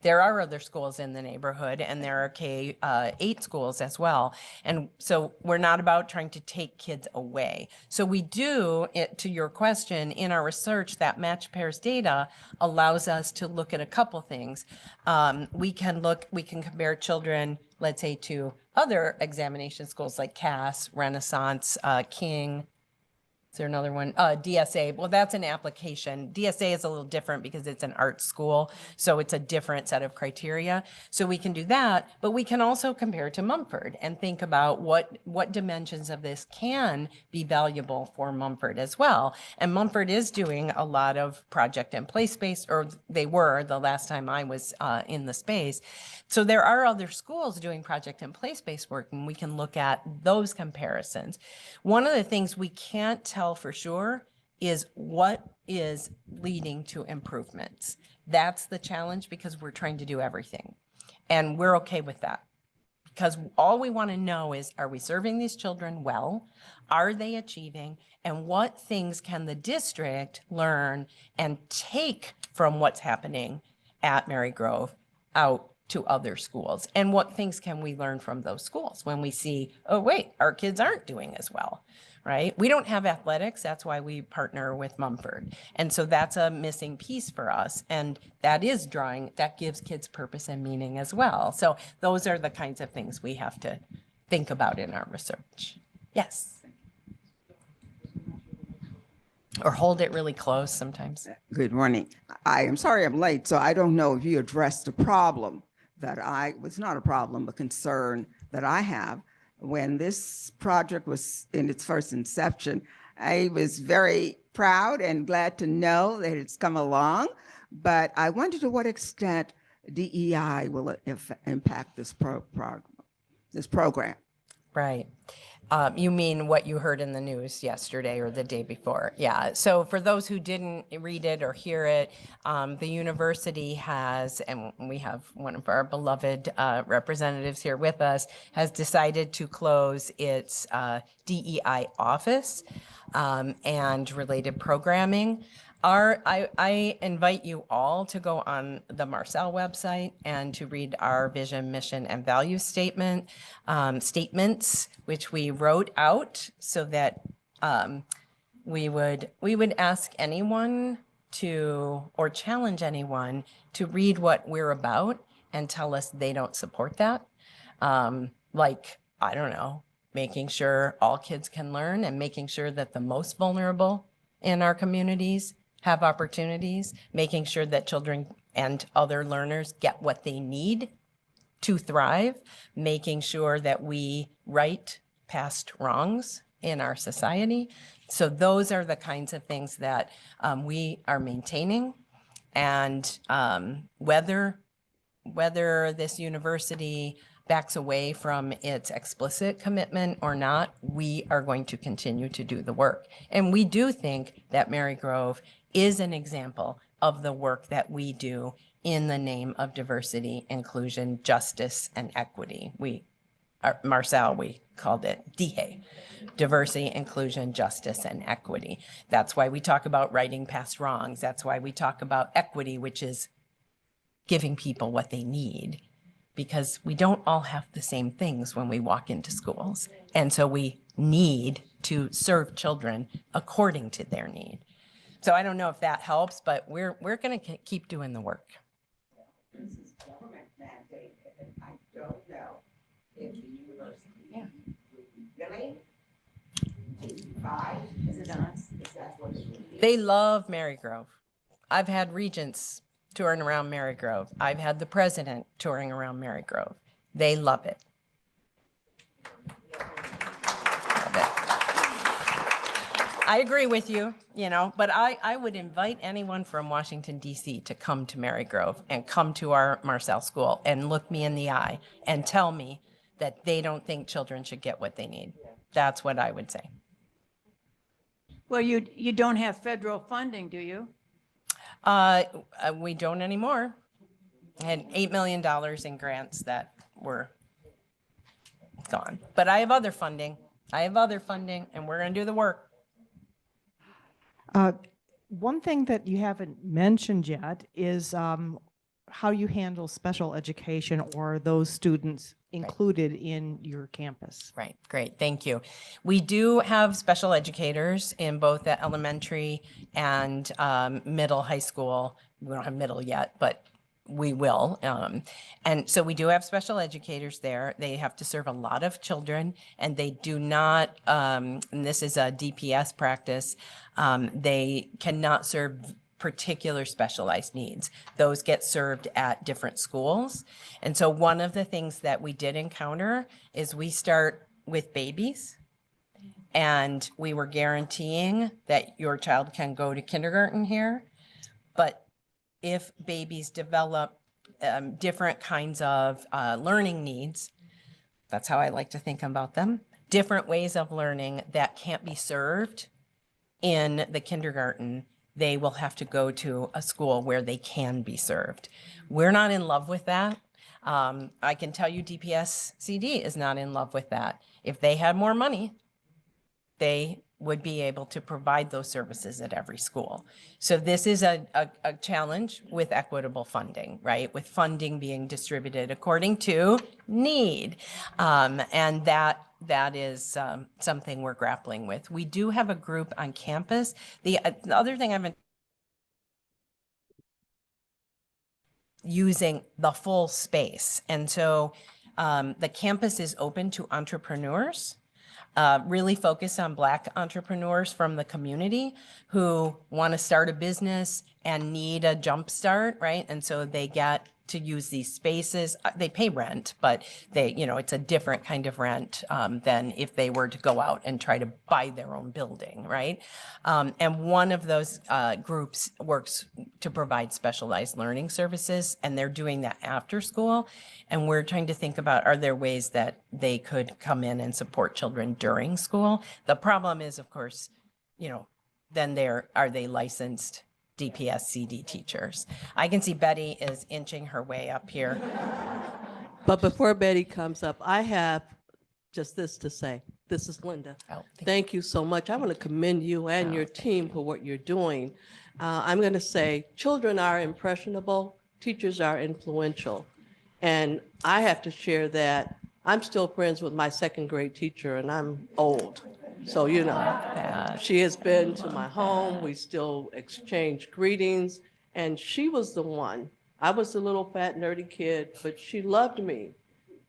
there are other schools in the neighborhood, and there are K-8 schools as well. And so we're not about trying to take kids away. So we do, to your question, in our research, that match pairs data allows us to look at a couple things. We can compare children, let's say, to other examination schools like Cass, Renaissance, King. Is there another one? DSA. Well, that's an application. DSA is a little different because it's an art school, so it's a different set of criteria. So we can do that, but we can also compare to Mumford and think about what dimensions of this can be valuable for Mumford as well. And Mumford is doing a lot of project and play space, or they were the last time I was in the space. So there are other schools doing project and play space work, and we can look at those comparisons. One of the things we can't tell for sure is what is leading to improvements. That's the challenge, because we're trying to do everything. And we're okay with that, because all we want to know is, are we serving these children well? Are they achieving? And what things can the district learn and take from what's happening at Marygrove out to other schools? And what things can we learn from those schools when we see, oh, wait, our kids aren't doing as well, right? We don't have athletics. That's why we partner with Mumford. And so that's a missing piece for us. And that gives kids purpose and meaning as well. So those are the kinds of things we have to think about in our research. Yes. Or hold it really close sometimes. Good morning. I am sorry I'm late, so I don't know if you addressed the problem that was not a problem, a concern that I have. When this project was in its first inception, I was very proud and glad to know that it's come along. But I wonder to what extent DEI will impact this program. Right. You mean what you heard in the news yesterday or the day before? Yeah. So for those who didn't read it or hear it, the university has, and we have one of our beloved representatives here with us, has decided to close its DEI office and related programming. I invite you all to go on the Marsal website and to read our vision, mission, and value statements, which we wrote out so that we would ask anyone to, or challenge anyone to read what we're about and tell us they don't support that. Like, I don't know, making sure all kids can learn and making sure that the most vulnerable in our communities have opportunities, making sure that children and other learners get what they need to thrive, making sure that we right past wrongs in our society. So those are the kinds of things that we are maintaining. And whether this university backs away from its explicit commitment or not, we are going to continue to do the work. And we do think that Marygrove is an example of the work that we do in the name of diversity, inclusion, justice, and equity. Marsal, we called it DIE, diversity, inclusion, justice, and equity. That's why we talk about righting past wrongs. That's why we talk about equity, which is giving people what they need, because we don't all have the same things when we walk into schools. And so we need to serve children according to their need. So I don't know if that helps, but we're going to keep doing the work. This is government mandated, and I don't know if the university really is it us? Is that what it is? They love Marygrove. I've had regents touring around Marygrove. I've had the president touring around Marygrove. They love it. Love it. I agree with you, but I would invite anyone from Washington, D.C. to come to Marygrove and come to our Marsal school and look me in the eye and tell me that they don't think children should get what they need. That's what I would say. Well, you don't have federal funding, do you? We don't anymore. I had $8 million in grants that were gone, but I have other funding. And we're going to do the work. One thing that you haven't mentioned yet is how you handle special education or those students included in your campus. Right, great, thank you. We do have special educators in both the elementary and middle high school. We don't have middle yet, but we will. And so we do have special educators there. They have to serve a lot of children, and they do not, and this is a DPS practice, they cannot serve particular specialized needs. Those get served at different schools. And so one of the things that we did encounter is we start with babies, and we were guaranteeing that your child can go to kindergarten here. But if babies develop different kinds of learning needs, that's how I like to think about them, different ways of learning that can't be served in the kindergarten, they will have to go to a school where they can be served. We're not in love with that. I can tell you DPS CD is not in love with that. If they had more money, they would be able to provide those services at every school. So this is a challenge with equitable funding, right? With funding being distributed according to need. And that is something we're grappling with. We do have a group on campus. The other thing I've been using the full space. And so the campus is open to entrepreneurs. Really focus on Black entrepreneurs from the community who want to start a business and need a jump start, right? And so they get to use these spaces. They pay rent, but they, it's a different kind of rent than if they were to go out and try to buy their own building, right? And one of those groups works to provide specialized learning services, and they're doing that after school. And we're trying to think about, are there ways that they could come in and support children during school? The problem is, of course, then are they licensed DPS CD teachers? I can see Betty is inching her way up here. But before Betty comes up, I have just this to say. This is Linda. Oh, Thank you so much. I want to commend you and your team for what you're doing. I'm going to say children are impressionable, teachers are influential. And I have to share that I'm still friends with my second grade teacher, and I'm old. So, she has been to my home. We still exchange greetings. And she was the one. I was the little fat nerdy kid, but she loved me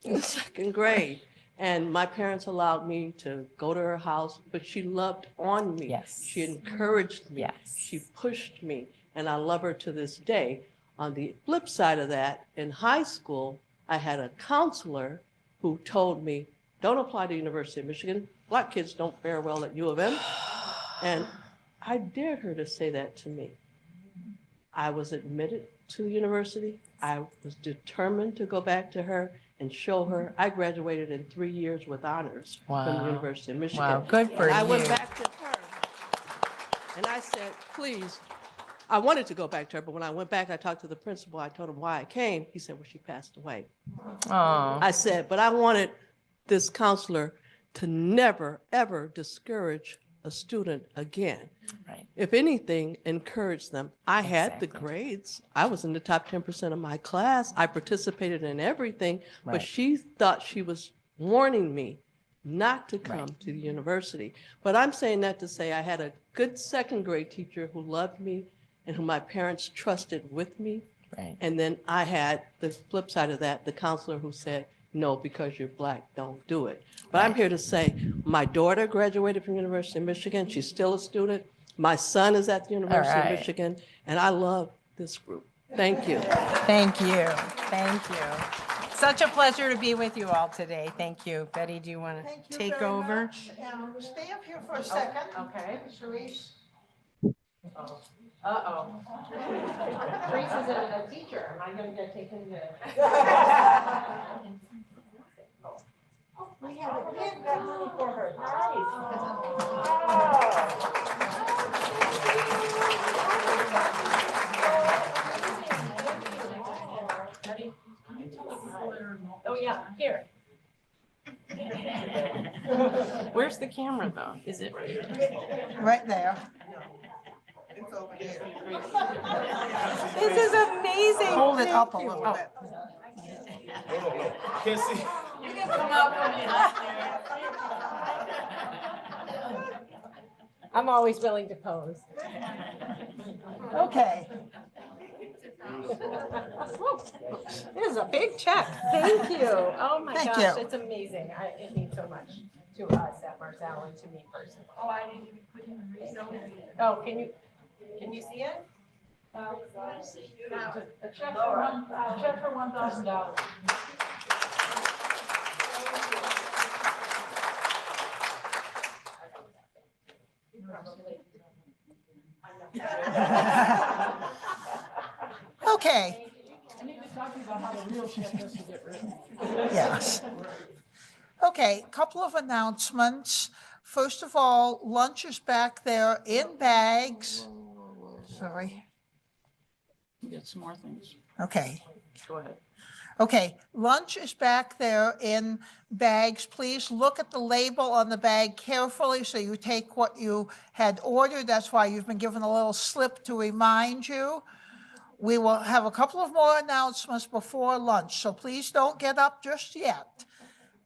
in the second grade. And my parents allowed me to go to her house, but she loved on me. Yes. She encouraged me. Yes. She pushed me. And I love her to this day. On the flip side of that, in high school, I had a counselor who told me, don't apply to University of Michigan. Black kids don't fare well at U of M. And I dared her to say that to me. I was admitted to the university. I was determined to go back to her and show her. I graduated in 3 years with honors from the Wow. University of Michigan. Wow, good for and I went you. back to her and I said, please, I wanted to go back to her, but when I went back, I talked to the principal. I told him why I came. He said, well, she passed away. Oh, I said, but I wanted this counselor to never, ever discourage a student again. right. If anything, encourage them. I had the Exactly. grades. I was in the top 10% of my class. I participated in everything, Right. but she thought she was warning me not to come Right. to the university. But I'm saying that to say I had a good second grade teacher who loved me and who my parents trusted with me. Right. And then I had the flip side of that, the counselor who said, no, because you're Black, don't do it. But I'm here to say, my daughter graduated from University of Michigan. She's still a student. My son is at the University right. of Michigan, and I love this group. Thank you. Thank you. Thank you. Such a pleasure to be with you all today. Thank you. Betty, do you want to take over? Stay up here for a second. Okay. Sharice. Uh-oh. Reese is a teacher. Am I going to get taken to? We have a kid got money for her. Oh, yeah, here. Where's the camera, though? Is it right here? Right there. It's over here. This is amazing. Hold it up a Thank you. little bit. Can't see. You can come out from behind there. I'm always willing to pose. Okay. This is a big check. Thank you. Oh my Thank gosh, you. it's amazing. It means so much to us at Marsal and to me personally. Oh, I didn't even put in the reason. Oh, can you see it? A check for $1,000. Okay. Yes. Okay, couple of announcements. First of all, lunch is back there in bags. Sorry. Get some more things. Okay. Go ahead. Okay, lunch is back there in bags. Please look at the label on the bag carefully so you take what you had ordered. That's why you've been given a little slip to remind you. We will have a couple of more announcements before lunch, so please don't get up just yet.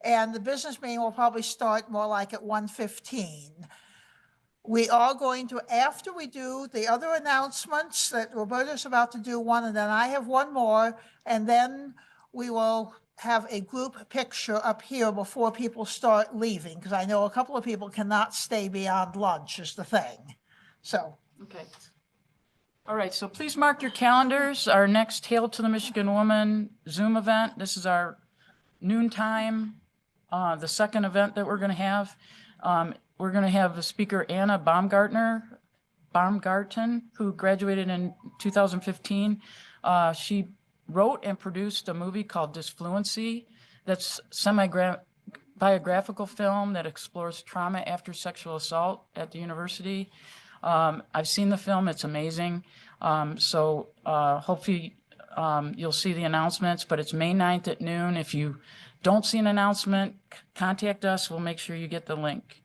And the business meeting will probably start more like at 1:15. We are going to, after we do the other announcements that Roberta's about to do one, and then I have one more, and then we will have a group picture up here before people start leaving, because I know a couple of people cannot stay beyond lunch is the thing. So, Okay. All right, so please mark your calendars. Our next Hail to the Michigan Woman Zoom event. This is our noontime, the second event that we're going to have. We're going to have the speaker Anna Baumgarten, who graduated in 2015. She wrote and produced a movie called Disfluency that's semi-biographical film that explores trauma after sexual assault at the university. I've seen the film, it's amazing. Hopefully you'll see the announcements, but it's May 9th at noon. If you don't see an announcement, contact us, we'll make sure you get the link.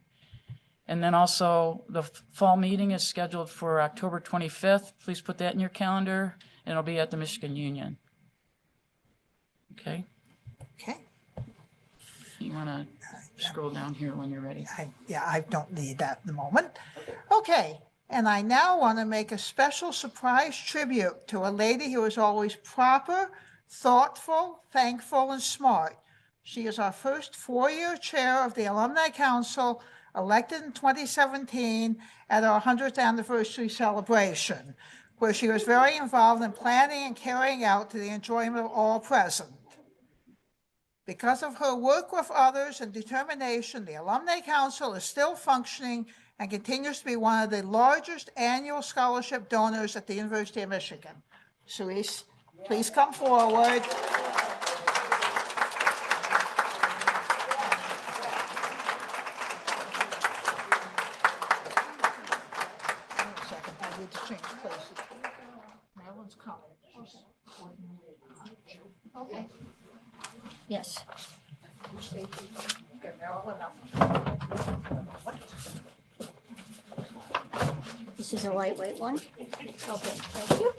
And then also the fall meeting is scheduled for October 25th. Please put that in your calendar. And it'll be at the Michigan Union. Okay, Okay. you want to scroll down here when you're ready. I don't need that at the moment. Okay, and I now want to make a special surprise tribute to a lady who is always proper, thoughtful, thankful, and smart. She is our first four-year chair of the Alumni Council, elected in 2017 at our 100th anniversary celebration, where she was very involved in planning and carrying out to the enjoyment of all present. Because of her work with others and determination, the Alumni Council is still functioning and continues to be one of the largest annual scholarship donors at the University of Michigan. Cerise, please come forward. I need to change places. Marilyn's coming. Okay. Yes. This is a lightweight one. Okay, thank you.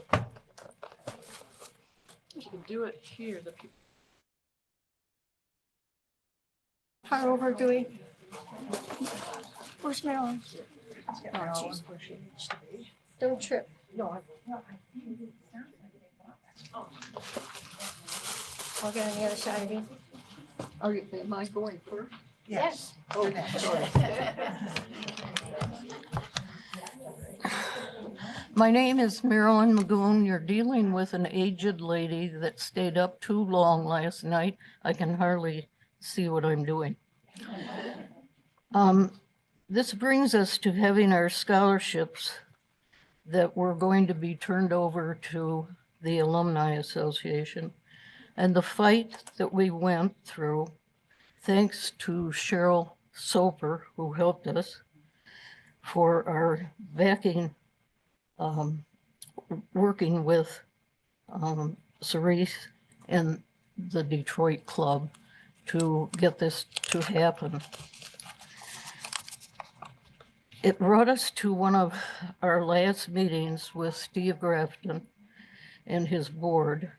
You can do it here. How over do we? Where's Marilyn? Oh, jeez. Don't trip. I'll get on the other side of you. Am I going first? Yes. Oh, My name is Marilyn Magoon. You're dealing with an aged lady that stayed up too long last night. I can hardly see what I'm doing. This brings us to having our scholarships that were going to be turned over to the Alumni Association. And the fight that we went through, thanks to Cheryl Soper, who helped us, for our backing, working with Cerise and the Detroit Club to get this to happen. It brought us to one of our last meetings with Steve Grafton and his board.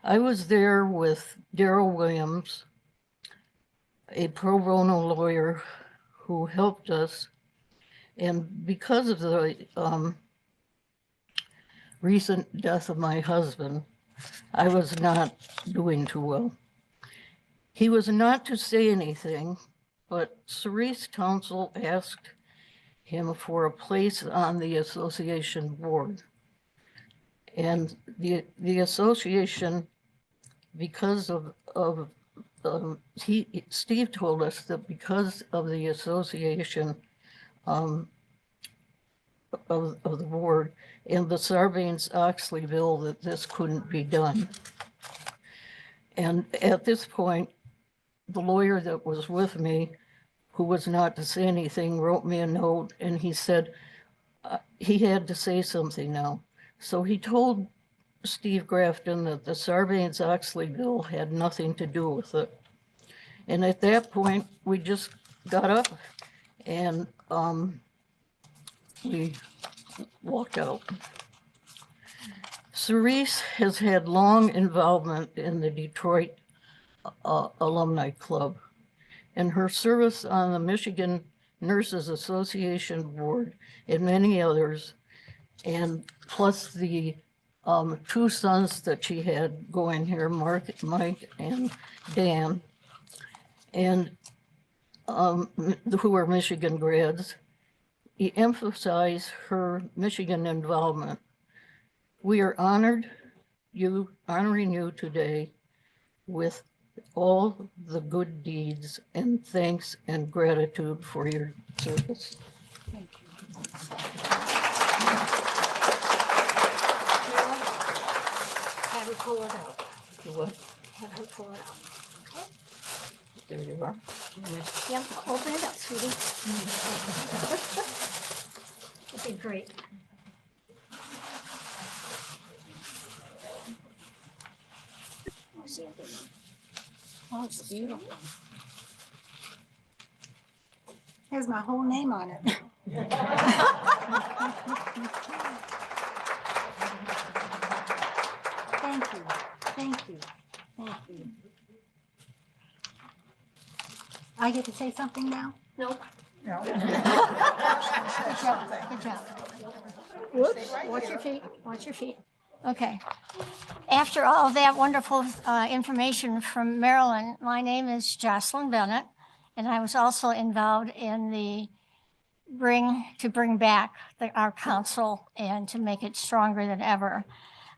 I was there with Daryl Williams, a pro bono lawyer who helped us. And because of the recent death of my husband, I was not doing too well. He was not to say anything, but Cerise Council asked him for a place on the association board. And the association, because of Steve told us that because of the association of the board and the Sarbanes-Oxley bill, that this couldn't be done. And at this point, the lawyer that was with me, who was not to say anything, wrote me a note, and he said he had to say something now. So he told Steve Grafton that the Sarbanes-Oxley bill had nothing to do with it. And at that point, we just got up and we walked out. Cerise has had long involvement in the Detroit Alumni Club, and her service on the Michigan Nurses Association Board and many others, and plus the two sons that she had going here, Mike and Dan, and who are Michigan grads. He emphasized her Michigan involvement. We are honoring you today with all the good deeds and thanks and gratitude for your service. Have her pull it out. You what? Have her pull it out. Okay? There you are. Yep, open it up, sweetie. Okay, great. Oh, it's beautiful. There's my whole name on it. Thank you, thank you, thank you. I get to say something now? No. No. Good job, good job. Whoops, watch your feet, watch your feet. Okay. After all that wonderful information from Maryland, my name is Jocelyn Bennett, and I was also involved in the bring back our council and to make it stronger than ever.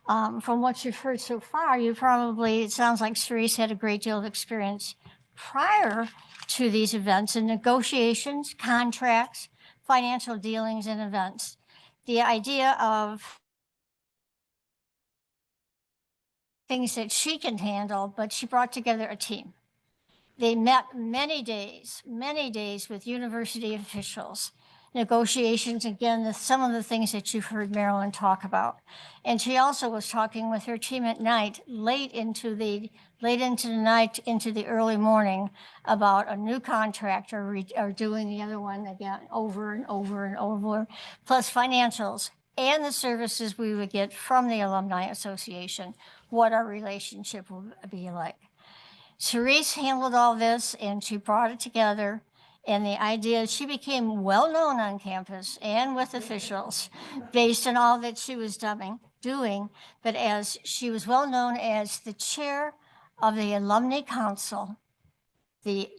From what you've heard so far, it sounds like Cerise had a great deal of experience prior to these events in negotiations, contracts, financial dealings, and events. The idea of things that she can handle, but she brought together a team. They met many days with university officials, negotiations, again, some of the things that you've heard Marilyn talk about. And she also was talking with her team at night, late into the night, into the early morning, about a new contract or doing the other one again over and over and over, plus financials and the services we would get from the Alumni Association, what our relationship will be like. Cerise handled all this and she brought it together. And the idea, she became well-known on campus and with officials based on all that she was doing. But as she was well-known as the chair of the Alumni Council, the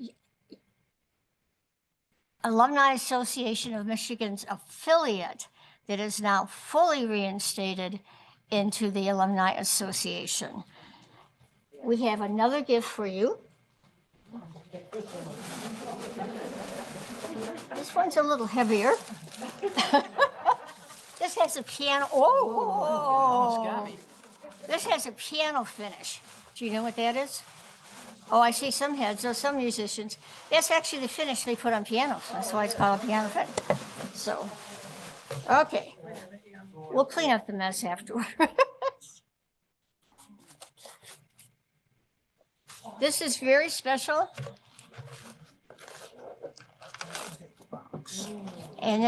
Alumni Association of Michigan's affiliate that is now fully reinstated into the Alumni Association. We have another gift for you. This one's a little heavier. This has a piano. Oh, this has a piano finish. Do you know what that is? Oh, I see some heads, or some musicians. That's actually the finish they put on pianos. That's why it's called a piano finish. So, okay. We'll clean up the mess afterwards. This is very special. And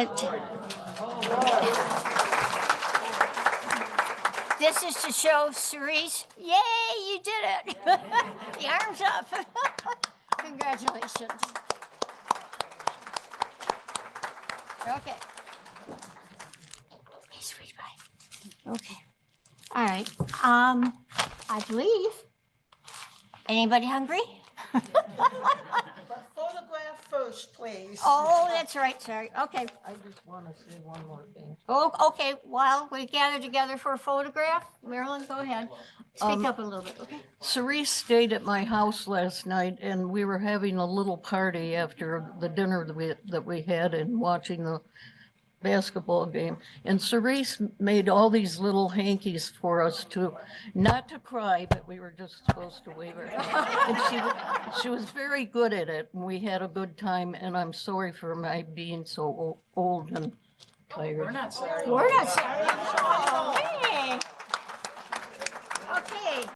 this is to show Cerise, yay, you did it. The arms up. Congratulations. Okay. Hey, sweet pie. Okay. All right. I believe. Anybody hungry? But photograph first, please. Oh, that's right, sorry. Okay. I just want to say one more thing. Oh, okay. While we gather together for a photograph, Marilyn, go ahead. Speak up a little bit, okay? Cerise stayed at my house last night and we were having a little party after the dinner that we had and watching the basketball game. And Cerise made all these little hankies for us not to cry, but we were just supposed to wave our hand. And she was very good at it and we had a good time, and I'm sorry for my being so old and tired. We're not sorry. We're not sorry.